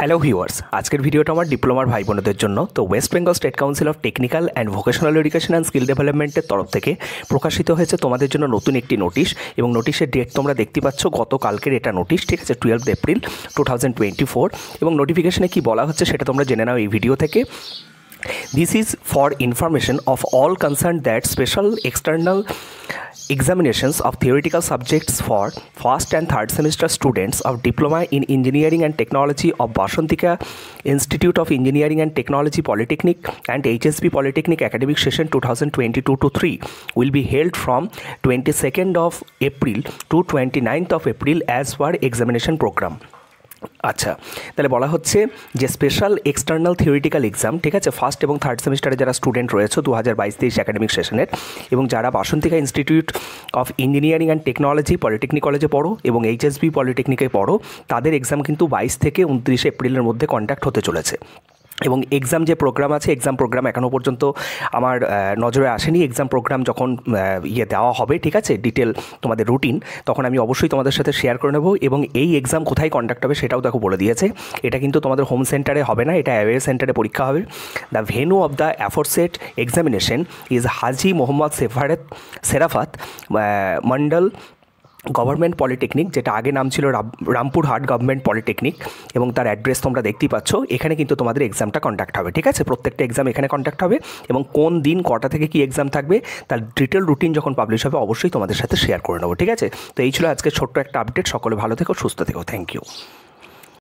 Hello viewers, আজকের ভিডিওটা আমার ডিপ্লোমার ভাই বোনদের জন্য। তো West Bengal state council of technical and vocational education and skill ডেভেলপমেন্টের তরফ থেকে প্রকাশিত হয়েছে তোমাদের জন্য নতুন একটি নোটিশ, এবং নোটিশের ডেট তোমরা দেখতে পাচ্ছ গতকালকের এটা নোটিশ, ঠিক আছে, 12 এপ্রিল 2024। এবং নোটিফিকেশনে কি বলা হচ্ছে সেটা তোমরা জেনে নাও এই ভিডিও থেকে। This is for information of all concerned that special external examinations of theoretical subjects for first and third semester students of Diploma in Engineering and Technology of Bashantika Institute of Engineering and Technology Polytechnic and HSB Polytechnic Academic Session 2022-3 will be held from 22nd of April to 29th of April as per examination program. আচ্ছা, তাহলে বলা হচ্ছে যে special external theoretical exam, ঠিক আছে, first এবং third সেমিস্টারে যারা স্টুডেন্ট রয়েছে 2022-23 একাডেমিক সেশনের, এবং যারা Basantika institute of engineering and technology polytechnic কলেজে পড়ো এবং এইচএসবি পলিটেকনিকে পড়ো, তাদের এক্সাম কিন্তু 22 থেকে 29 এপ্রিলের মধ্যে কন্ডাক্ট হতে চলেছে। এবং এক্সাম যে প্রোগ্রাম আছে, এক্সাম প্রোগ্রাম এখনও পর্যন্ত আমার নজরে আসেনি। এক্সাম প্রোগ্রাম যখন দেওয়া হবে, ঠিক আছে, ডিটেল তোমাদের রুটিন, তখন আমি অবশ্যই তোমাদের সাথে শেয়ার করে নেব। এবং এই এক্সাম কোথায় কন্ডাক্ট হবে সেটাও দেখো বলে দিয়েছে। এটা কিন্তু তোমাদের হোম সেন্টারে হবে না, এটা অ্যাওয়ে সেন্টারে পরীক্ষা হবে। The venue of the aforesaid examination is Haji Mohammad Serafat Mondal government polytechnic, যেটা আগে নাম ছিল রামপুরহাট গভর্নমেন্ট পলিটেকনিক, এবং তার অ্যাড্রেস তোমরা দেখতেই পাচ্ছ। এখানে কিন্তু তোমাদের এক্সামটা কন্ডাক্ট হবে, ঠিক আছে, প্রত্যেকটা এক্সাম এখানে কন্ডাক্ট হবে। এবং কোন দিন কটা থেকে কি এক্সাম থাকবে তার ডিটেল রুটিন যখন পাবলিশ হবে অবশ্যই তোমাদের সাথে শেয়ার করে নেবো, ঠিক আছে। তো এই ছিল আজকে ছোট্ট একটা আপডেট। সকলে ভালো থেকো, সুস্থ থেকো, থ্যাংক ইউ।